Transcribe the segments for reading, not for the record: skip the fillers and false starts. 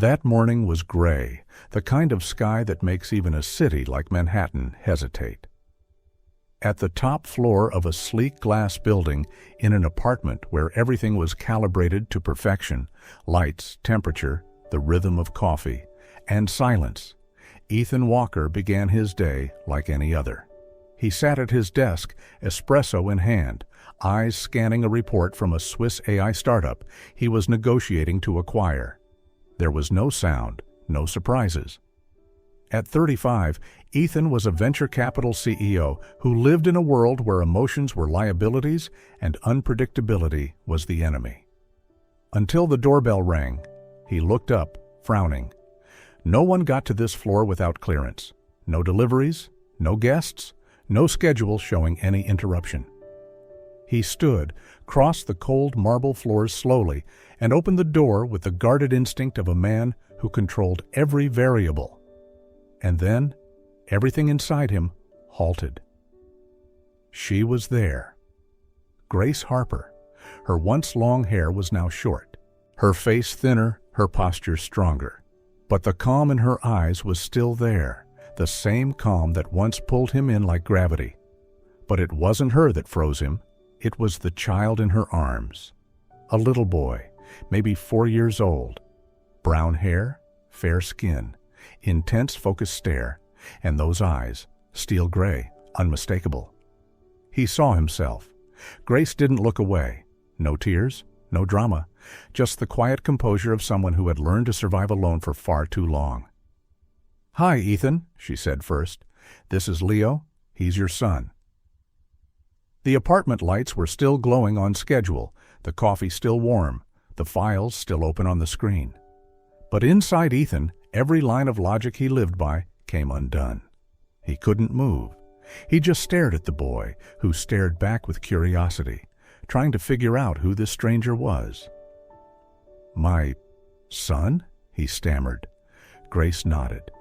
That morning was gray, the kind of sky that makes even a city like Manhattan hesitate. At the top floor of a sleek glass building in an apartment where everything was calibrated to perfection, lights, temperature, the rhythm of coffee, and silence, Ethan Walker began his day like any other. He sat at his desk, espresso in hand, eyes scanning a report from a Swiss AI startup he was negotiating to acquire. There was no sound, no surprises. At 35, Ethan was a venture capital CEO who lived in a world where emotions were liabilities and unpredictability was the enemy. Until the doorbell rang, he looked up, frowning. No one got to this floor without clearance. No deliveries, no guests, no schedule showing any interruption. He stood, crossed the cold marble floors slowly, and opened the door with the guarded instinct of a man who controlled every variable. And then, everything inside him halted. She was there. Grace Harper. Her once long hair was now short, her face thinner, her posture stronger. But the calm in her eyes was still there, the same calm that once pulled him in like gravity. But it wasn't her that froze him. It was the child in her arms. A little boy, maybe 4 years old. Brown hair, fair skin, intense focused stare, and those eyes, steel gray, unmistakable. He saw himself. Grace didn't look away. No tears, no drama, just the quiet composure of someone who had learned to survive alone for far too long. "Hi, Ethan," she said first. "This is Leo. He's your son." The apartment lights were still glowing on schedule, the coffee still warm, the files still open on the screen. But inside Ethan, every line of logic he lived by came undone. He couldn't move. He just stared at the boy, who stared back with curiosity, trying to figure out who this stranger was. "My son?" he stammered. Grace nodded.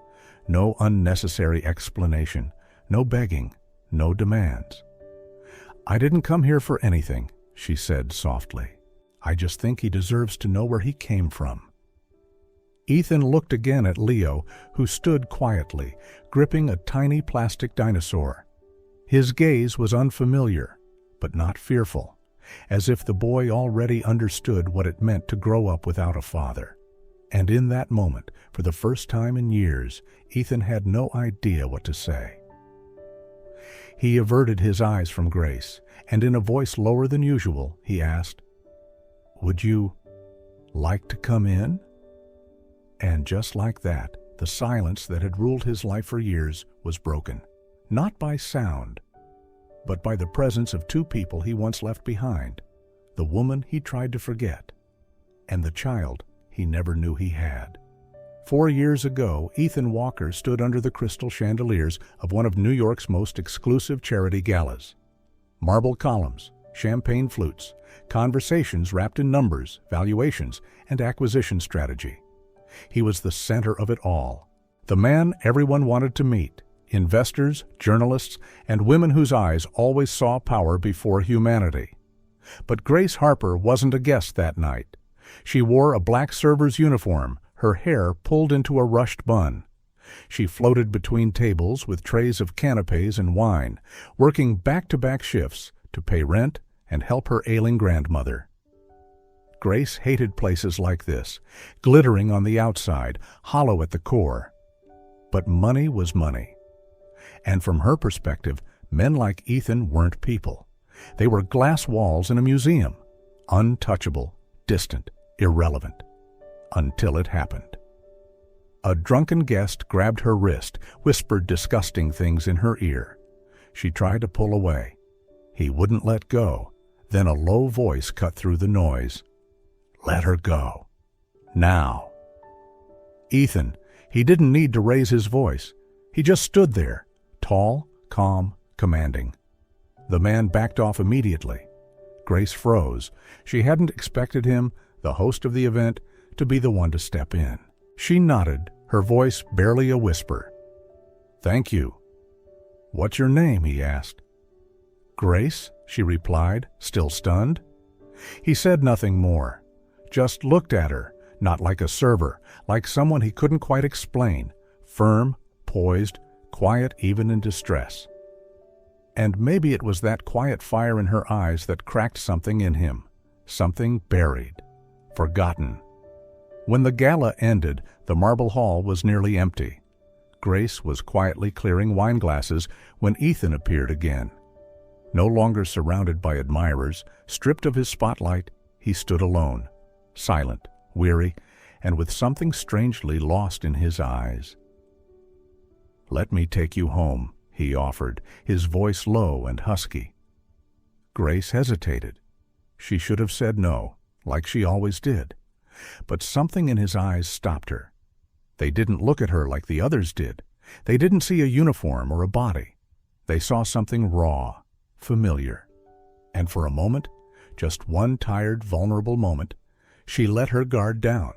No unnecessary explanation, no begging, no demands. "I didn't come here for anything," she said softly. "I just think he deserves to know where he came from." Ethan looked again at Leo, who stood quietly, gripping a tiny plastic dinosaur. His gaze was unfamiliar, but not fearful, as if the boy already understood what it meant to grow up without a father. And in that moment, for the first time in years, Ethan had no idea what to say. He averted his eyes from Grace, and in a voice lower than usual, he asked, "Would you like to come in?" And just like that, the silence that had ruled his life for years was broken, not by sound, but by the presence of two people he once left behind, the woman he tried to forget, and the child he never knew he had. 4 years ago, Ethan Walker stood under the crystal chandeliers of one of New York's most exclusive charity galas. Marble columns, champagne flutes, conversations wrapped in numbers, valuations, and acquisition strategy. He was the center of it all, the man everyone wanted to meet, investors, journalists, and women whose eyes always saw power before humanity. But Grace Harper wasn't a guest that night. She wore a black server's uniform, her hair pulled into a rushed bun. She floated between tables with trays of canapés and wine, working back-to-back shifts to pay rent and help her ailing grandmother. Grace hated places like this, glittering on the outside, hollow at the core. But money was money. And from her perspective, men like Ethan weren't people. They were glass walls in a museum, untouchable, distant, irrelevant. Until it happened. A drunken guest grabbed her wrist, whispered disgusting things in her ear. She tried to pull away. He wouldn't let go. Then a low voice cut through the noise. "Let her go. Now." Ethan, he didn't need to raise his voice. He just stood there, tall, calm, commanding. The man backed off immediately. Grace froze. She hadn't expected him, the host of the event, to be the one to step in. She nodded, her voice barely a whisper. "Thank you." "What's your name?" he asked. "Grace," she replied, still stunned. He said nothing more, just looked at her, Not like a server, like someone he couldn't quite explain, firm, poised, quiet even in distress. And maybe it was that quiet fire in her eyes that cracked something in him, something buried, forgotten. When the gala ended, the marble hall was nearly empty. Grace was quietly clearing wine glasses when Ethan appeared again. No longer surrounded by admirers, stripped of his spotlight, he stood alone, silent, weary, and with something strangely lost in his eyes. "Let me take you home," he offered, his voice low and husky. Grace hesitated. She should have said no, like she always did. But something in his eyes stopped her. They didn't look at her like the others did. They didn't see a uniform or a body. They saw something raw, familiar. And for a moment, just one tired, vulnerable moment, she let her guard down.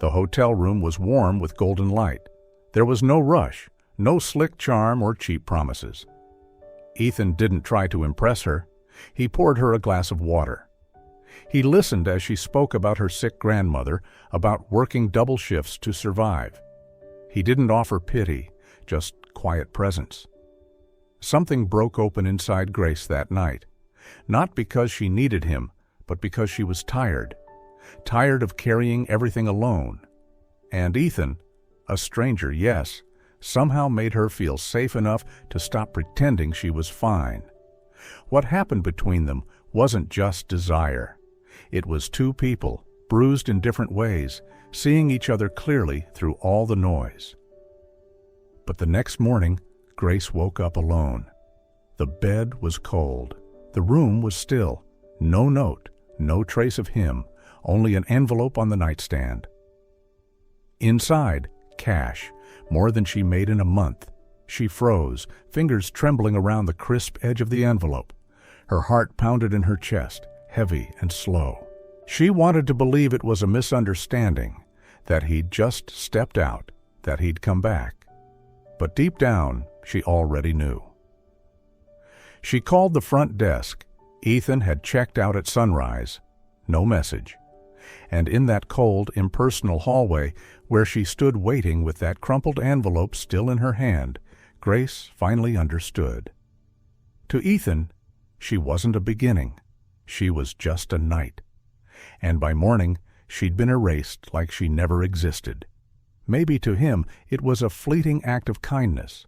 The hotel room was warm with golden light. There was no rush, no slick charm or cheap promises. Ethan didn't try to impress her. He poured her a glass of water. He listened as she spoke about her sick grandmother, about working double shifts to survive. He didn't offer pity, just quiet presence. Something broke open inside Grace that night, not because she needed him, but because she was tired of carrying everything alone. And Ethan, a stranger, yes, somehow made her feel safe enough to stop pretending she was fine. What happened between them wasn't just desire. It was two people, bruised in different ways, seeing each other clearly through all the noise. But the next morning, Grace woke up alone. The bed was cold. The room was still. No note, no trace of him, only an envelope on the nightstand. Inside, cash, more than she made in a month. She froze, fingers trembling around the crisp edge of the envelope. Her heart pounded in her chest, heavy and slow. She wanted to believe it was a misunderstanding, that he'd just stepped out, that he'd come back. But deep down, she already knew. She called the front desk. Ethan had checked out at sunrise. No message. And in that cold, impersonal hallway where she stood waiting with that crumpled envelope still in her hand, Grace finally understood. To Ethan, she wasn't a beginning. She was just a night. And by morning, she'd been erased like she never existed. Maybe to him it was a fleeting act of kindness.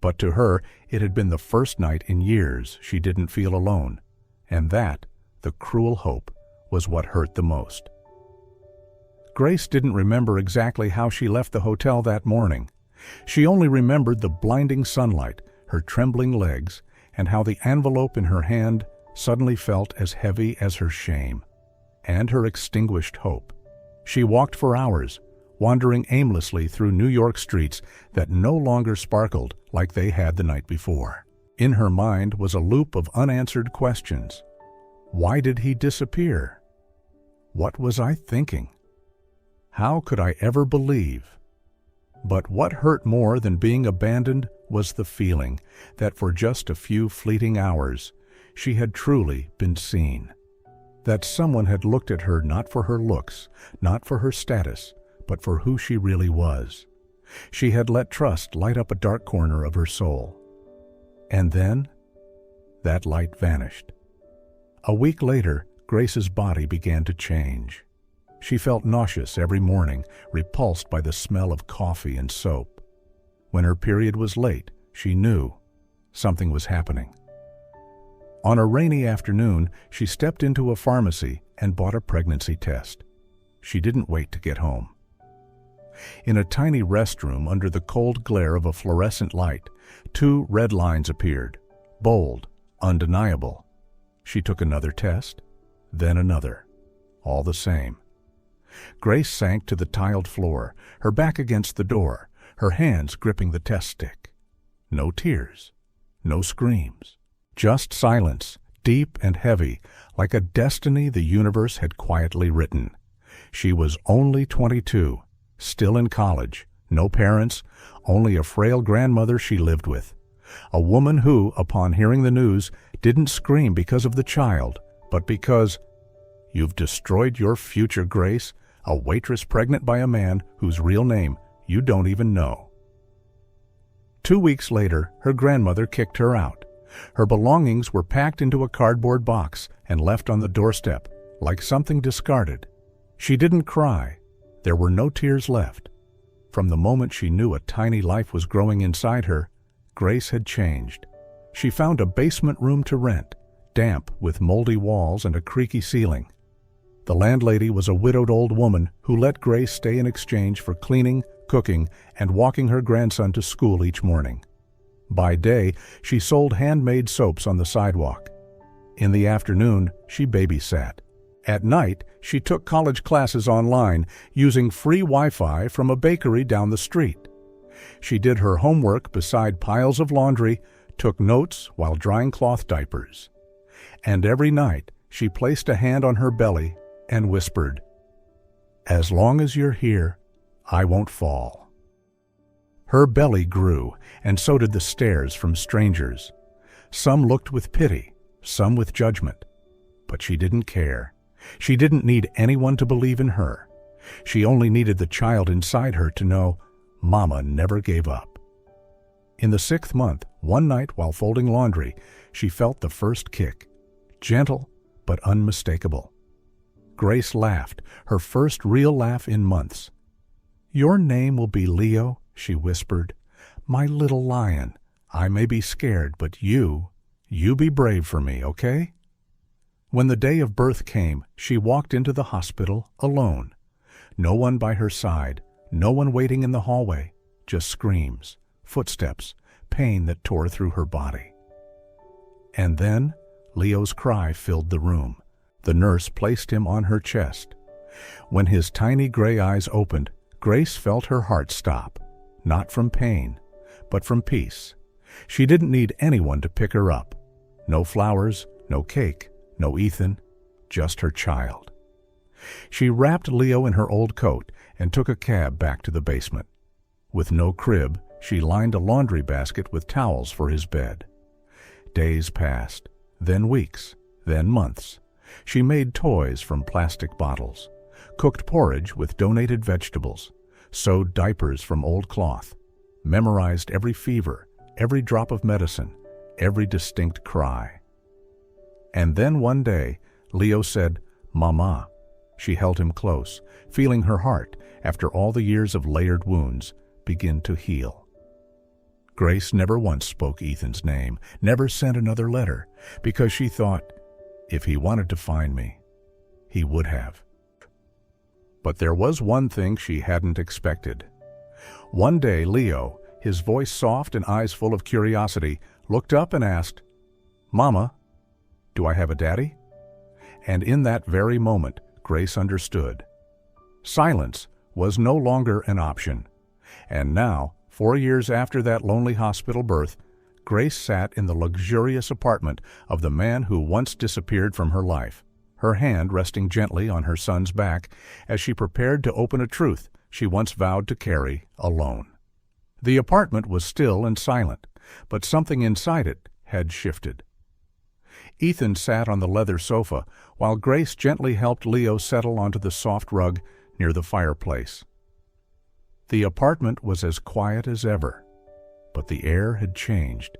But to her, it had been the first night in years she didn't feel alone. And that, the cruel hope, was what hurt the most. Grace didn't remember exactly how she left the hotel that morning. She only remembered the blinding sunlight, her trembling legs, and how the envelope in her hand suddenly felt as heavy as her shame, and her extinguished hope. She walked for hours, wandering aimlessly through New York streets that no longer sparkled like they had the night before. In her mind was a loop of unanswered questions. Why did he disappear? What was I thinking? How could I ever believe? But what hurt more than being abandoned was the feeling that for just a few fleeting hours she had truly been seen. That someone had looked at her not for her looks, not for her status, but for who she really was. She had let trust light up a dark corner of her soul. And then, that light vanished. A week later, Grace's body began to change. She felt nauseous every morning, repulsed by the smell of coffee and soap. When her period was late, she knew something was happening. On a rainy afternoon, she stepped into a pharmacy and bought a pregnancy test. She didn't wait to get home. In a tiny restroom under the cold glare of a fluorescent light, 2 red lines appeared, bold, undeniable. She took another test, then another, all the same. Grace sank to the tiled floor, her back against the door, her hands gripping the test stick. No tears, no screams, just silence, deep and heavy, like a destiny the universe had quietly written. She was only 22, still in college, no parents, only a frail grandmother she lived with. A woman who, upon hearing the news, didn't scream because of the child, but because, "You've destroyed your future, Grace. a waitress pregnant by a man whose real name you don't even know. 2 weeks later, her grandmother kicked her out. Her belongings were packed into a cardboard box and left on the doorstep, like something discarded. She didn't cry. There were no tears left. From the moment she knew a tiny life was growing inside her, Grace had changed. She found a basement room to rent, damp with moldy walls and a creaky ceiling. The landlady was a widowed old woman who let Grace stay in exchange for cleaning, cooking, and walking her grandson to school each morning. By day, she sold handmade soaps on the sidewalk. In the afternoon, she babysat. At night, she took college classes online using free Wi-Fi from a bakery down the street. She did her homework beside piles of laundry, took notes while drying cloth diapers. And every night, she placed a hand on her belly and whispered, "As long as you're here, I won't fall." Her belly grew, and so did the stares from strangers. Some looked with pity, some with judgment. But she didn't care. She didn't need anyone to believe in her. She only needed the child inside her to know Mama never gave up. In the 6th month, one night while folding laundry, she felt the first kick, gentle but unmistakable. Grace laughed, her first real laugh in months. "Your name will be Leo," she whispered. "My little lion. I may be scared, but you be brave for me, okay?" When the day of birth came, she walked into the hospital alone. No one by her side, no one waiting in the hallway, just screams, footsteps, pain that tore through her body. And then Leo's cry filled the room. The nurse placed him on her chest. When his tiny gray eyes opened, Grace felt her heart stop, not from pain, but from peace. She didn't need anyone to pick her up. No flowers, no cake, no Ethan, just her child. She wrapped Leo in her old coat and took a cab back to the basement. With no crib, she lined a laundry basket with towels for his bed. Days passed, then weeks, then months. She made toys from plastic bottles, cooked porridge with donated vegetables, sewed diapers from old cloth, memorized every fever, every drop of medicine, every distinct cry. And then one day, Leo said, "Mama." She held him close, feeling her heart, after all the years of layered wounds, begin to heal. Grace never once spoke Ethan's name, never sent another letter, because she thought, if he wanted to find me, he would have. But there was one thing she hadn't expected. One day, Leo, his voice soft and eyes full of curiosity, looked up and asked, "Mama, do I have a daddy?" And in that very moment, Grace understood. Silence was no longer an option. And now, 4 years after that lonely hospital birth, Grace sat in the luxurious apartment of the man who once disappeared from her life, her hand resting gently on her son's back as she prepared to open a truth she once vowed to carry alone. The apartment was still and silent, but something inside it had shifted. Ethan sat on the leather sofa while Grace gently helped Leo settle onto the soft rug near the fireplace. The apartment was as quiet as ever, but the air had changed.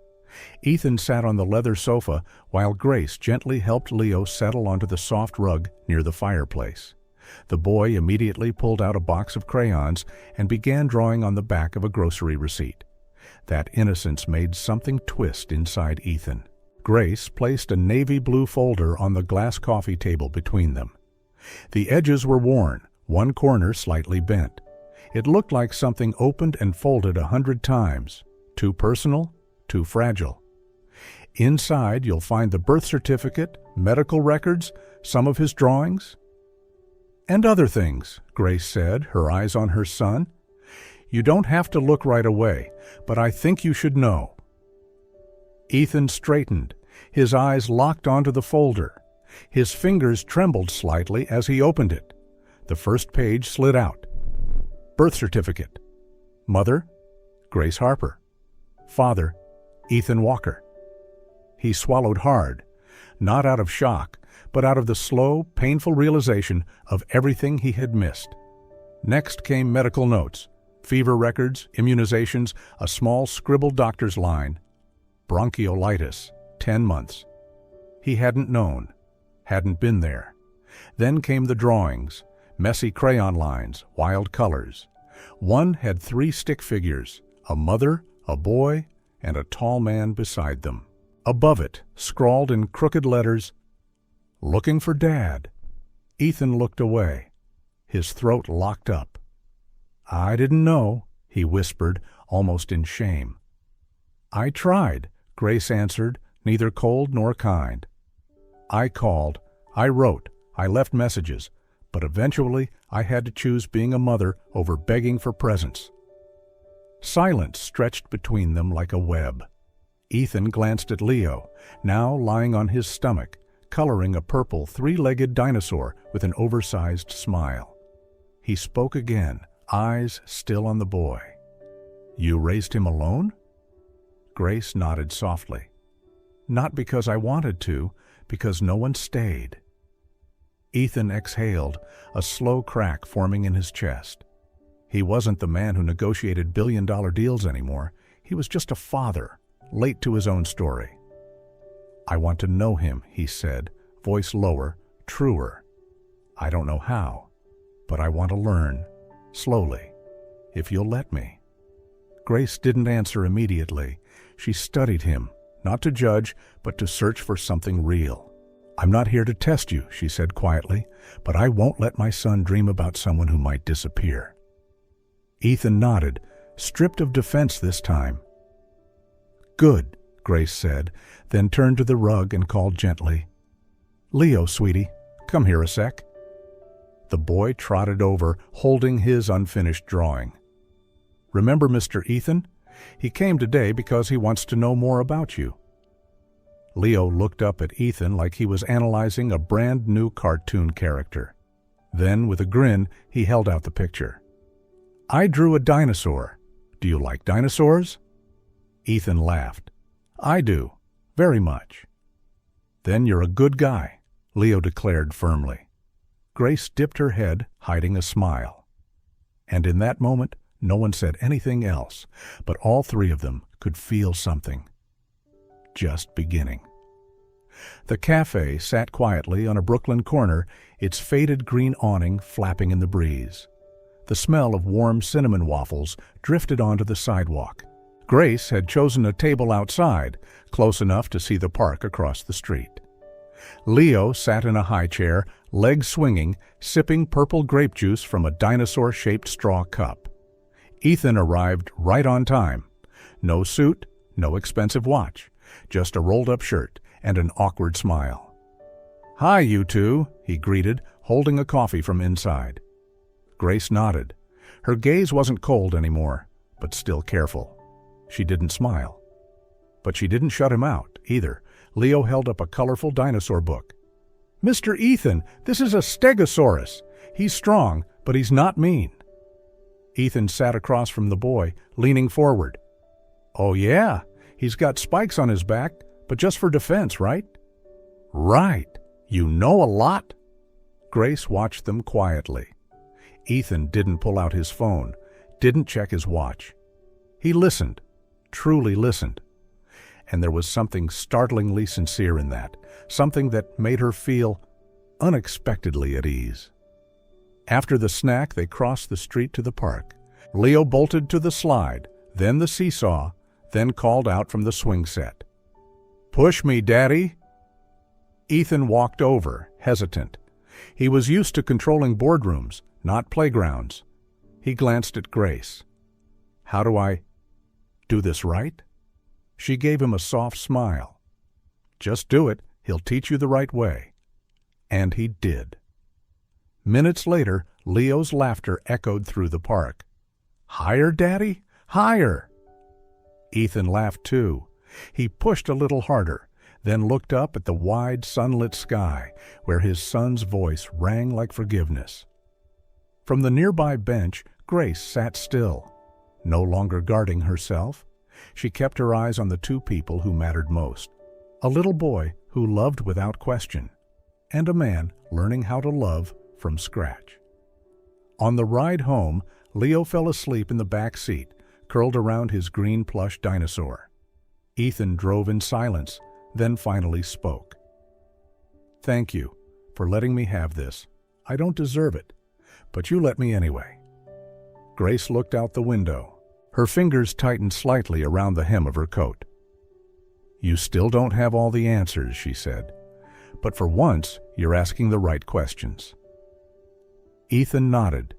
Ethan sat on the leather sofa while Grace gently helped Leo settle onto the soft rug near the fireplace. The boy immediately pulled out a box of crayons and began drawing on the back of a grocery receipt. That innocence made something twist inside Ethan. Grace placed a navy blue folder on the glass coffee table between them. The edges were worn, one corner slightly bent. It looked like something opened and folded 100 times. Too personal, too fragile. Inside, you'll find the birth certificate, medical records, some of his drawings, and other things, Grace said, her eyes on her son. "You don't have to look right away, but I think you should know." Ethan straightened, his eyes locked onto the folder. His fingers trembled slightly as he opened it. The first page slid out. Birth certificate. Mother, Grace Harper. Father, Ethan Walker. He swallowed hard, not out of shock, but out of the slow, painful realization of everything he had missed. Next came medical notes, fever records, immunizations, a small scribbled doctor's line. Bronchiolitis, 10 months. He hadn't known, hadn't been there. Then came the drawings, messy crayon lines, wild colors. One had 3 stick figures, a mother, a boy, and a tall man beside them. Above it, scrawled in crooked letters, "Looking for Dad." Ethan looked away, his throat locked up. "I didn't know," he whispered, almost in shame. "I tried," Grace answered, neither cold nor kind. "I called, I wrote, I left messages, but eventually I had to choose being a mother over begging for presents." Silence stretched between them like a web. Ethan glanced at Leo, now lying on his stomach, coloring a purple 3-legged dinosaur with an oversized smile. He spoke again, eyes still on the boy. "You raised him alone?" Grace nodded softly. "Not because I wanted to, because no one stayed." Ethan exhaled, a slow crack forming in his chest. He wasn't the man who negotiated billion-dollar deals anymore. He was just a father, late to his own story. "I want to know him," he said, voice lower, truer. "I don't know how, but I want to learn, slowly, if you'll let me." Grace didn't answer immediately. She studied him, not to judge, but to search for something real. "I'm not here to test you," she said quietly, "but I won't let my son dream about someone who might disappear." Ethan nodded, stripped of defense this time. "Good," Grace said, then turned to the rug and called gently, "Leo, sweetie, come here a sec." The boy trotted over, holding his unfinished drawing. "Remember Mr. Ethan? He came today because he wants to know more about you." Leo looked up at Ethan like he was analyzing a brand new cartoon character. Then, with a grin, he held out the picture. "I drew a dinosaur. Do you like dinosaurs?" Ethan laughed. "I do, very much." "Then you're a good guy," Leo declared firmly. Grace dipped her head, hiding a smile. And in that moment, no one said anything else, but all 3 of them could feel something. Just beginning. The cafe sat quietly on a Brooklyn corner, its faded green awning flapping in the breeze. The smell of warm cinnamon waffles drifted onto the sidewalk. Grace had chosen a table outside, close enough to see the park across the street. Leo sat in a high chair, legs swinging, sipping purple grape juice from a dinosaur-shaped straw cup. Ethan arrived right on time. No suit, no expensive watch, just a rolled-up shirt and an awkward smile. "Hi, you two," he greeted, holding a coffee from inside. Grace nodded. Her gaze wasn't cold anymore, but still careful. She didn't smile. But she didn't shut him out, either. Leo held up a colorful dinosaur book. "Mr. Ethan, this is a Stegosaurus. He's strong, but he's not mean." Ethan sat across from the boy, leaning forward. "Oh yeah, he's got spikes on his back, but just for defense, right?" "Right. You know a lot." Grace watched them quietly. Ethan didn't pull out his phone, didn't check his watch. He listened, truly listened. And there was something startlingly sincere in that, something that made her feel unexpectedly at ease. After the snack, they crossed the street to the park. Leo bolted to the slide, then the seesaw, then called out from the swing set. "Push me, Daddy." Ethan walked over, hesitant. He was used to controlling boardrooms, not playgrounds. He glanced at Grace. "How do I do this right?" She gave him a soft smile. "Just do it. He'll teach you the right way." And he did. Minutes later, Leo's laughter echoed through the park. "Higher, Daddy? Higher!" Ethan laughed too. He pushed a little harder, then looked up at the wide, sunlit sky, where his son's voice rang like forgiveness. From the nearby bench, Grace sat still, no longer guarding herself. She kept her eyes on the 2 people who mattered most. A little boy who loved without question, and a man learning how to love from scratch. On the ride home, Leo fell asleep in the back seat, curled around his green plush dinosaur. Ethan drove in silence, then finally spoke. "Thank you for letting me have this. I don't deserve it, but you let me anyway." Grace looked out the window. Her fingers tightened slightly around the hem of her coat. "You still don't have all the answers," she said, "but for once you're asking the right questions." Ethan nodded.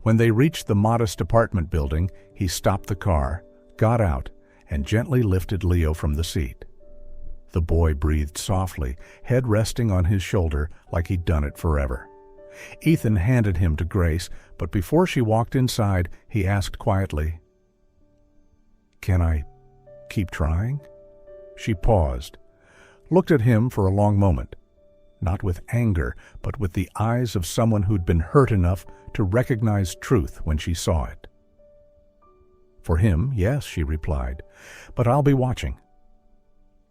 When they reached the modest apartment building, he stopped the car, got out, and gently lifted Leo from the seat. The boy breathed softly, head resting on his shoulder like he'd done it forever. Ethan handed him to Grace, but before she walked inside, he asked quietly, "Can I keep trying?" She paused, looked at him for a long moment, not with anger, but with the eyes of someone who'd been hurt enough to recognize truth when she saw it. "For him, yes," she replied, "but I'll be watching."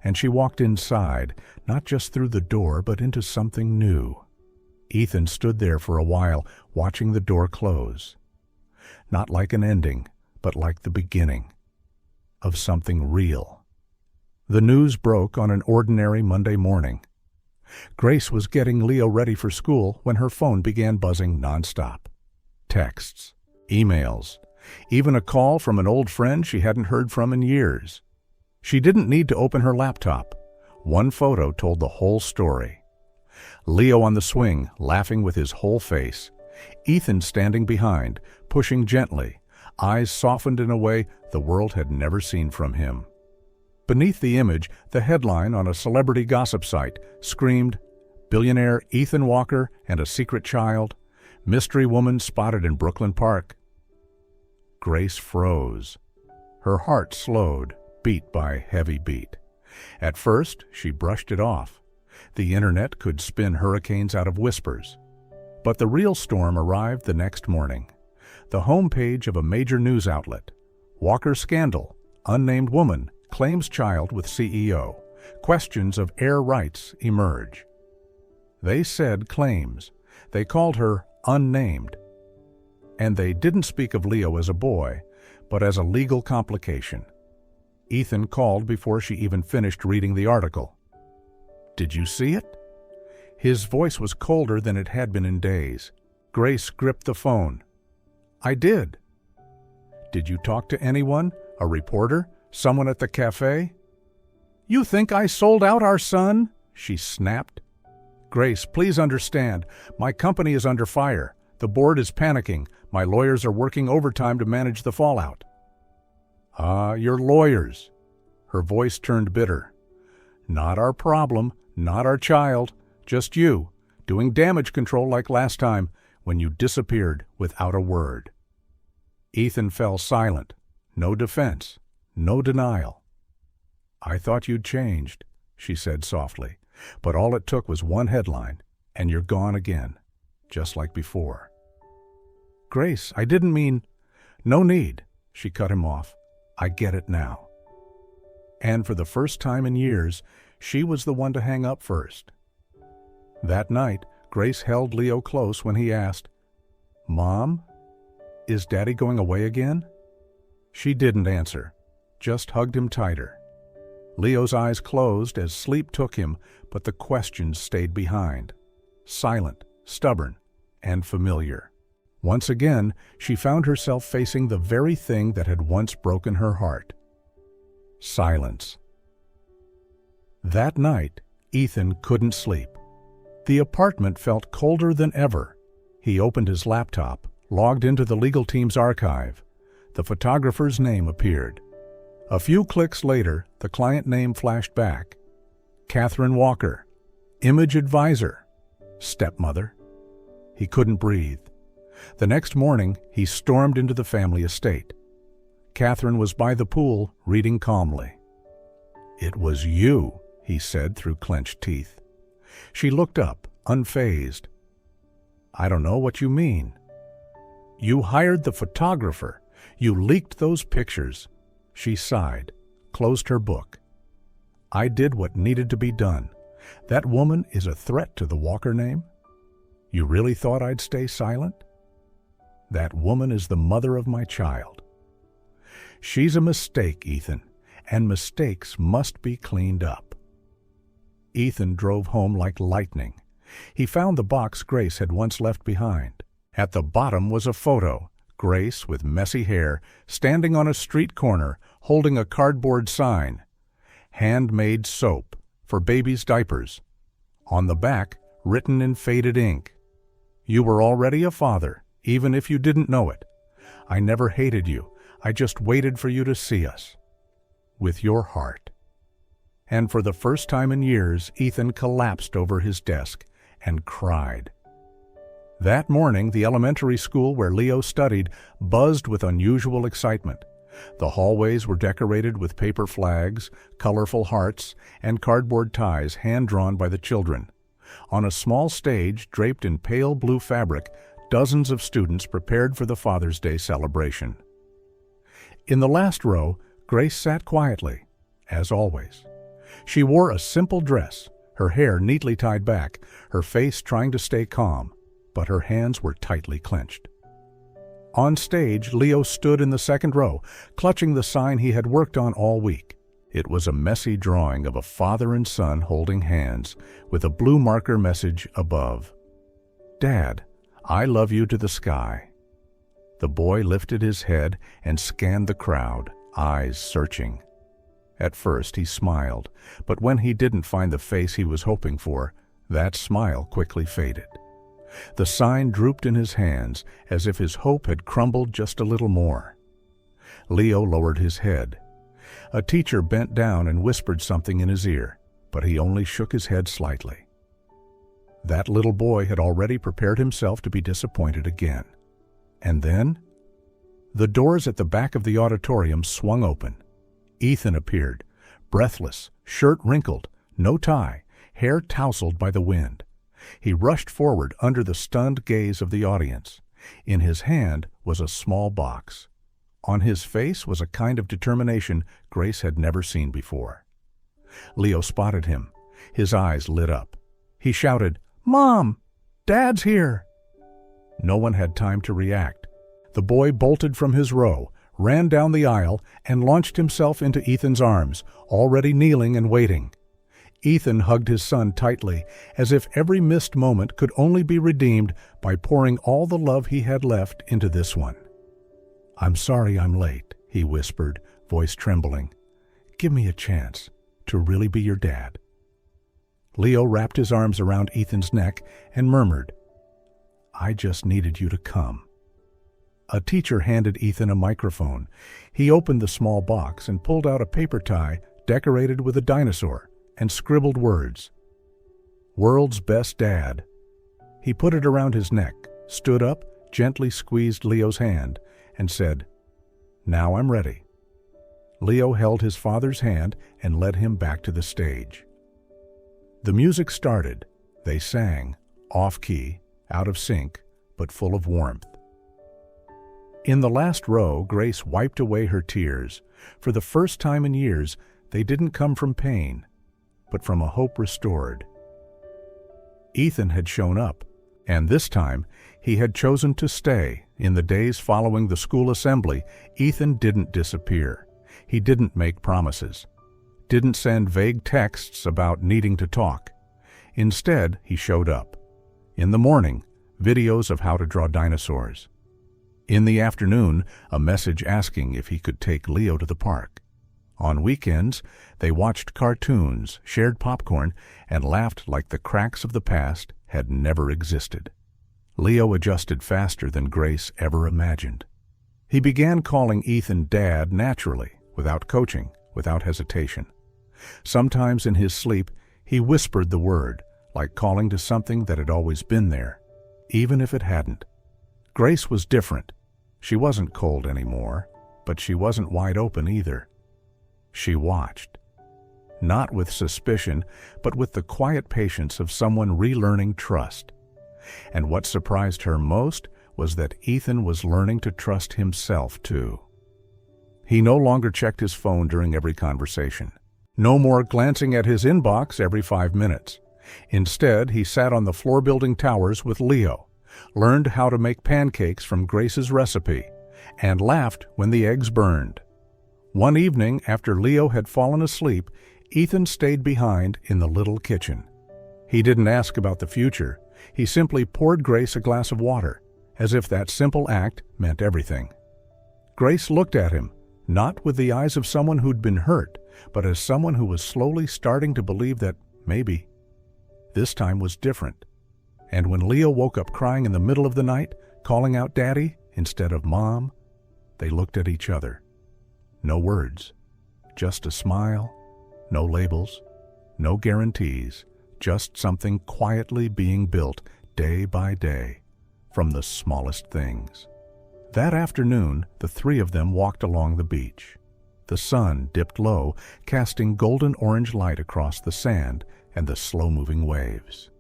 And she walked inside, not just through the door, but into something new. Ethan stood there for a while, watching the door close. Not like an ending, but like the beginning of something real. The news broke on an ordinary Monday morning. Grace was getting Leo ready for school when her phone began buzzing nonstop. Texts, emails, even a call from an old friend she hadn't heard from in years. She didn't need to open her laptop. One photo told the whole story. Leo on the swing, laughing with his whole face. Ethan standing behind, pushing gently, eyes softened in a way the world had never seen from him. Beneath the image, the headline on a celebrity gossip site screamed, "Billionaire Ethan Walker and a secret child. Mystery woman spotted in Brooklyn Park." Grace froze. Her heart slowed, beat by heavy beat. At first, she brushed it off. The internet could spin hurricanes out of whispers. But the real storm arrived the next morning. The homepage of a major news outlet. Walker scandal. Unnamed woman claims child with CEO. Questions of heir rights emerge. They said claims. They called her unnamed. And they didn't speak of Leo as a boy, but as a legal complication. Ethan called before she even finished reading the article. "Did you see it?" His voice was colder than it had been in days. Grace gripped the phone. "I did." "Did you talk to anyone? A reporter? Someone at the cafe?" "You think I sold out our son?" she snapped. "Grace, please understand. My company is under fire. The board is panicking. My lawyers are working overtime to manage the fallout." Your lawyers." Her voice turned bitter. "Not our problem, not our child, just you, doing damage control like last time when you disappeared without a word." Ethan fell silent. No defense, no denial. "I thought you'd changed," she said softly, "but all it took was one headline, and you're gone again, just like before." "Grace, I didn't mean—" "No need," she cut him off. "I get it now." And for the first time in years, she was the one to hang up first. That night, Grace held Leo close when he asked, "Mom, is Daddy going away again?" She didn't answer, just hugged him tighter. Leo's eyes closed as sleep took him, but the questions stayed behind. Silent, stubborn, and familiar. Once again, she found herself facing the very thing that had once broken her heart. Silence. That night, Ethan couldn't sleep. The apartment felt colder than ever. He opened his laptop, logged into the legal team's archive. The photographer's name appeared. A few clicks later, the client name flashed back. Catherine Walker, image advisor, stepmother. He couldn't breathe. The next morning, he stormed into the family estate. Catherine was by the pool, reading calmly. "It was you," he said through clenched teeth. She looked up, unfazed. "I don't know what you mean." "You hired the photographer. You leaked those pictures." She sighed, closed her book. "I did what needed to be done. That woman is a threat to the Walker name? You really thought I'd stay silent? That woman is the mother of my child. She's a mistake, Ethan, and mistakes must be cleaned up. Ethan drove home like lightning. He found the box Grace had once left behind. At the bottom was a photo, Grace with messy hair, standing on a street corner, holding a cardboard sign. Handmade soap for babies' diapers. On the back, written in faded ink, "You were already a father, even if you didn't know it. I never hated you. I just waited for you to see us. With your heart." And for the first time in years, Ethan collapsed over his desk and cried. That morning, the elementary school where Leo studied buzzed with unusual excitement. The hallways were decorated with paper flags, colorful hearts, and cardboard ties hand-drawn by the children. On a small stage draped in pale blue fabric, dozens of students prepared for the Father's Day celebration. In the last row, Grace sat quietly, as always. She wore a simple dress, her hair neatly tied back, her face trying to stay calm, but her hands were tightly clenched. On stage, Leo stood in the second row, clutching the sign he had worked on all week. It was a messy drawing of a father and son holding hands, with a blue marker message above. "Dad, I love you to the sky." The boy lifted his head and scanned the crowd, eyes searching. At first he smiled, but when he didn't find the face he was hoping for, that smile quickly faded. The sign drooped in his hands, as if his hope had crumbled just a little more. Leo lowered his head. A teacher bent down and whispered something in his ear, but he only shook his head slightly. That little boy had already prepared himself to be disappointed again. And then, the doors at the back of the auditorium swung open. Ethan appeared, breathless, shirt wrinkled, no tie, hair tousled by the wind. He rushed forward under the stunned gaze of the audience. In his hand was a small box. On his face was a kind of determination Grace had never seen before. Leo spotted him. His eyes lit up. He shouted, "Mom! Dad's here!" No one had time to react. The boy bolted from his row, ran down the aisle, and launched himself into Ethan's arms, already kneeling and waiting. Ethan hugged his son tightly, as if every missed moment could only be redeemed by pouring all the love he had left into this one. "I'm sorry I'm late," he whispered, voice trembling. "Give me a chance to really be your dad." Leo wrapped his arms around Ethan's neck and murmured, "I just needed you to come." A teacher handed Ethan a microphone. He opened the small box and pulled out a paper tie decorated with a dinosaur and scribbled words. "World's best dad." He put it around his neck, stood up, gently squeezed Leo's hand, and said, "Now I'm ready." Leo held his father's hand and led him back to the stage. The music started. They sang, off-key, out of sync, but full of warmth. In the last row, Grace wiped away her tears. For the first time in years, they didn't come from pain, but from a hope restored. Ethan had shown up, and this time he had chosen to stay. In the days following the school assembly, Ethan didn't disappear. He didn't make promises, didn't send vague texts about needing to talk. Instead, he showed up. In the morning, videos of how to draw dinosaurs. In the afternoon, a message asking if he could take Leo to the park. On weekends, they watched cartoons, shared popcorn, and laughed like the cracks of the past had never existed. Leo adjusted faster than Grace ever imagined. He began calling Ethan Dad naturally, without coaching, without hesitation. Sometimes in his sleep, he whispered the word, like calling to something that had always been there, even if it hadn't. Grace was different. She wasn't cold anymore, but she wasn't wide open either. She watched. Not with suspicion, but with the quiet patience of someone relearning trust. And what surprised her most was that Ethan was learning to trust himself too. He no longer checked his phone during every conversation. No more glancing at his inbox every 5 minutes. Instead, he sat on the floor-building towers with Leo, learned how to make pancakes from Grace's recipe, and laughed when the eggs burned. One evening, after Leo had fallen asleep, Ethan stayed behind in the little kitchen. He didn't ask about the future. He simply poured Grace a glass of water, as if that simple act meant everything. Grace looked at him, not with the eyes of someone who'd been hurt, but as someone who was slowly starting to believe that maybe this time was different. And when Leo woke up crying in the middle of the night, calling out Daddy instead of Mom, they looked at each other. No words, just a smile, no labels, no guarantees, just something quietly being built day by day from the smallest things. That afternoon, the three of them walked along the beach. The sun dipped low, casting golden-orange light across the sand and the slow-moving waves.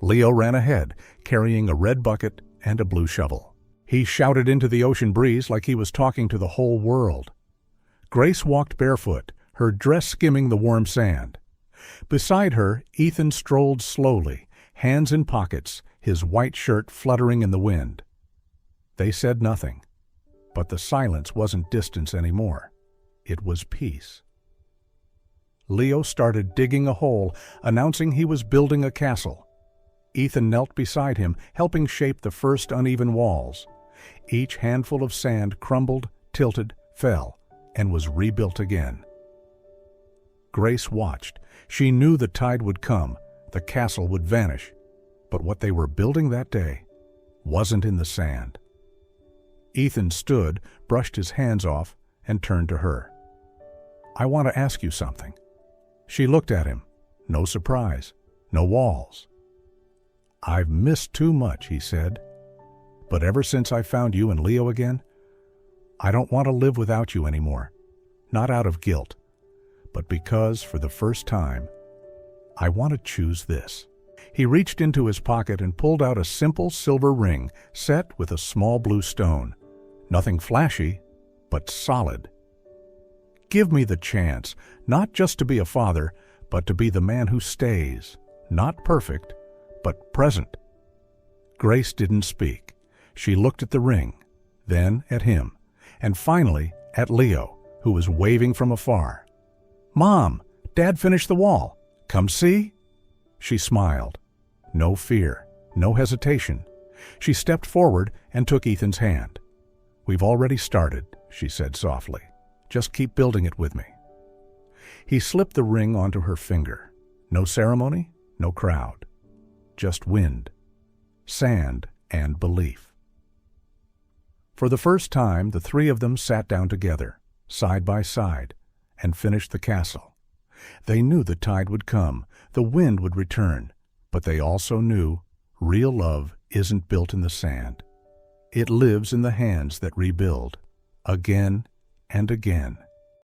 Leo ran ahead, carrying a red bucket and a blue shovel. He shouted into the ocean breeze like he was talking to the whole world. Grace walked barefoot, her dress skimming the warm sand. Beside her, Ethan strolled slowly, hands in pockets, his white shirt fluttering in the wind. They said nothing, but the silence wasn't distance anymore. It was peace. Leo started digging a hole, announcing he was building a castle. Ethan knelt beside him, helping shape the first uneven walls. Each handful of sand crumbled, tilted, fell, and was rebuilt again. Grace watched. She knew the tide would come, the castle would vanish, but what they were building that day wasn't in the sand. Ethan stood, brushed his hands off, and turned to her. "I want to ask you something." She looked at him. No surprise, no walls. "I've missed too much," he said. "But ever since I found you and Leo again, I don't want to live without you anymore. Not out of guilt, but because, for the first time, I want to choose this." He reached into his pocket and pulled out a simple silver ring set with a small blue stone. Nothing flashy, but solid. "Give me the chance, not just to be a father, but to be the man who stays, not perfect, but present." Grace didn't speak. She looked at the ring, then at him, and finally at Leo, who was waving from afar. "Mom, Dad finished the wall. Come see?" She smiled. No fear, no hesitation. She stepped forward and took Ethan's hand. "We've already started," she said softly. "Just keep building it with me." He slipped the ring onto her finger. No ceremony, no crowd. Just wind, sand, and belief. For the first time, the three of them sat down together, side by side, and finished the castle. They knew the tide would come, the wind would return, but they also knew real love isn't built in the sand. It lives in the hands that rebuild, again and again.